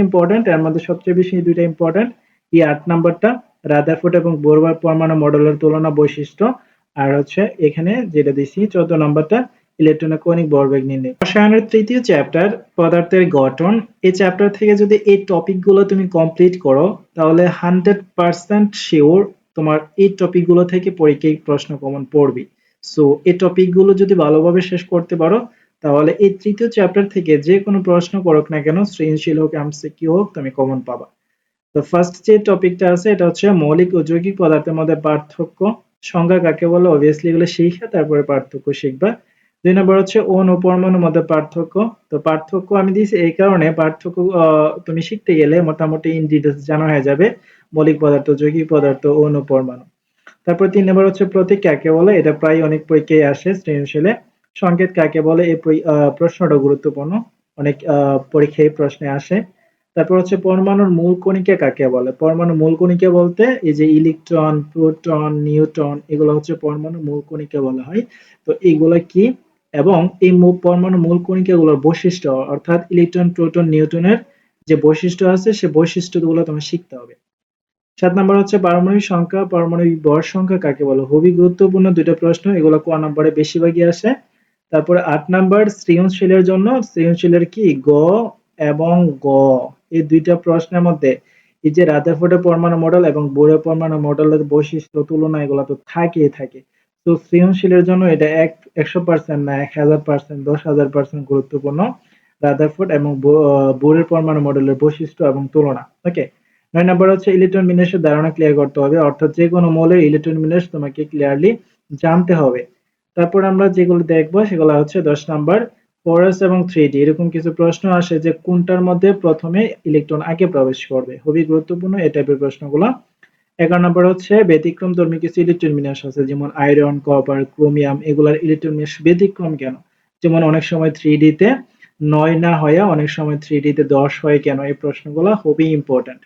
Important, এর মধ্যে সবচেয়ে বেশি দুইটা ইম্পর্টেন্ট। এই ৮ নাম্বারটা রাদারফোর্ড এবং বোর পরমাণু মডেলের তুলনা বৈশিষ্ট্য, আর হচ্ছে এখানে যেটা দিছি ১৪ নাম্বারটা ইলেকট্রনের কৌণিক ভরবেগ নির্ণয়। রসায়নের তৃতীয় চ্যাপ্টার পদার্থের গঠন। এই চ্যাপ্টার থেকে যদি এই টপিকগুলো তুমি কমপ্লিট করো তাহলে 100% শিওর তোমার এই টপিকগুলো থেকে পরীক্ষায় প্রশ্ন কমন পড়বে। সো এই টপিকগুলো যদি ভালোভাবে শেষ করতে পারো তাহলে এই তৃতীয় চ্যাপ্টার থেকে যে কোনো প্রশ্ন করুক না কেন, সৃজনশীল হোক এমসিকিউ হোক, তুমি কমন পাবা। তো ফার্স্ট যে টপিকটা আছে এটা হচ্ছে মৌলিক ও যৌগিক পদার্থের মধ্যে পার্থক্য। সংজ্ঞা কাকে বলে অবভিয়াসলি এগুলো শিখে তারপরে পার্থক্য শিখবা। ২ নম্বর হচ্ছে অণু পরমাণুর মধ্যে পার্থক্য। তো পার্থক্য আমি দিয়েছি এই কারণে, পার্থক্য তুমি শিখতে গেলে মোটামুটি ইন ডিটেইলস জানা হয়ে যাবে মৌলিক পদার্থ, যৌগিক পদার্থ, অণু, পরমাণু। তারপর ৩ নম্বর হচ্ছে প্রতীক কাকে বলে, এটা প্রায় অনেক পরীক্ষায় আসে সৃজনশীলে। সংকেত কাকে বলে, এই প্রশ্নটা গুরুত্বপূর্ণ, অনেক পরীক্ষায় প্রশ্নে আসে। তারপর হচ্ছে পরমাণুর মূল কণিকা কাকে বলে। পরমাণুর মূল কণিকা বলতে এই যে ইলেকট্রন, প্রোটন, নিউট্রন, এগুলো হচ্ছে পরমাণুর মূল কণিকা বলা হয়। তো এইগুলা কি এবং এই পরমাণুর মূল কণিকাগুলোর বৈশিষ্ট্য, অর্থাৎ ইলেকট্রন, প্রোটন, নিউট্রনের যে বৈশিষ্ট্য আছে সেই বৈশিষ্ট্যগুলো তোমার শিখতে হবে। ৭ নাম্বার হচ্ছে পারমাণবিক সংখ্যা, পারমাণবিক ভর সংখ্যা কাকে বলে। খুবই গুরুত্বপূর্ণ দুইটা প্রশ্ন, এগুলো ক নম্বরে বেশিরভাগই আসে। তারপরে ৮ নাম্বার সৃজনশীলের জন্য, সৃজনশীলের কি গ এবং গ, এই দুইটা প্রশ্নের মধ্যে এই যে রাদারফোর্ডের পরমাণু মডেল এবং বোরের পরমাণু মডেলের বৈশিষ্ট্য তুলনা এগুলো তো থাকেই থাকে। তো সৃজনশীলের জন্য এটা ১০০% না ১০০০%, ১০,০০০% গুরুত্বপূর্ণ রাদারফোর্ড এবং বোরের পরমাণু মডেলের বৈশিষ্ট্য এবং তুলনা। ওকে। ৯ নাম্বার হচ্ছে ইলেকট্রন বিন্যাসের ধারণা ক্লিয়ার করতে হবে, অর্থাৎ যে কোনো মৌলের ইলেকট্রন বিন্যাস তোমাকে ক্লিয়ারলি জানতে হবে। তারপর আমরা যেগুলো দেখবো সেগুলো হচ্ছে ১০ নাম্বার 4s এবং 3d, এরকম কিছু প্রশ্ন আসে যে কোনটার মধ্যে প্রথমে ইলেকট্রন আগে প্রবেশ করবে, খুবই গুরুত্বপূর্ণ এই টাইপের প্রশ্নগুলো। ১১ নাম্বার হচ্ছে ব্যতিক্রমধর্মী কিছু ইলেকট্রন বিন্যাস আছে, যেমন আয়রন, কপার, ক্রোমিয়াম, এগুলার ইলেকট্রন বিন্যাস ব্যতিক্রম কেন। যেমন অনেক সময় 3d তে ৯ না হয়ে অনেক সময় 3d তে ১০ হয় কেন, এই প্রশ্নগুলো খুবই ইম্পর্টেন্ট।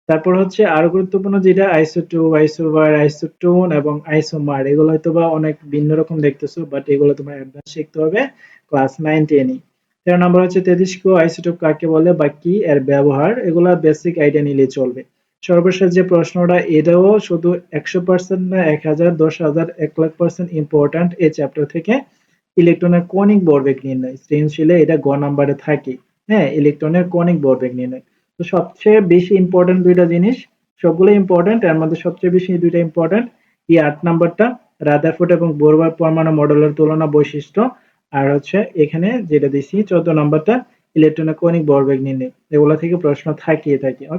তারপর হচ্ছে আরো গুরুত্বপূর্ণ যেটা আইসোটোপ, আইসোবার, আইসোটোন এবং আইসোমার, এগুলো হয়তোবা অনেক ভিন্ন রকম দেখতেছো, বাট এগুলো তোমার অ্যাডভান্স শিখতে হবে ক্লাস 9 10 এ। ১৩ নম্বর হচ্ছে তেজস্ক্রিয় আইসোটোপ কাকে বলে বা কি এর ব্যবহার, এগুলা বেসিক আইডিয়া নিলে চলবে। সর্বশেষ যে প্রশ্নটা, এটাও শুধু ১০০% না ১০০০, ১০,০০০, ১,০০,০০০% ইম্পর্টেন্ট এই চ্যাপ্টার থেকে। ইলেকট্রনের কৌণিক ভরবেগ নির্ণয়, সৃজনশীলে এটা গ নাম্বারে থাকে। হ্যাঁ, ইলেকট্রনের কৌণিক ভরবেগ নির্ণয়। তো সবচেয়ে বেশি ইম্পর্টেন্ট দুইটা জিনিস, সবগুলো ইম্পর্টেন্ট, এর মধ্যে সবচেয়ে বেশি দুইটা ইম্পর্টেন্ট। এই ৮ নাম্বারটা রাদারফোর্ড এবং বোর পরমাণু মডেলের তুলনা বৈশিষ্ট্য, আর হচ্ছে এখানে যেটা দিছি ১৪ নাম্বারটা ইলেকট্রনের কৌণিক ভরবেগ নির্ণয়, এগুলো থেকে প্রশ্ন থাকিয়ে থাকে। ওকে।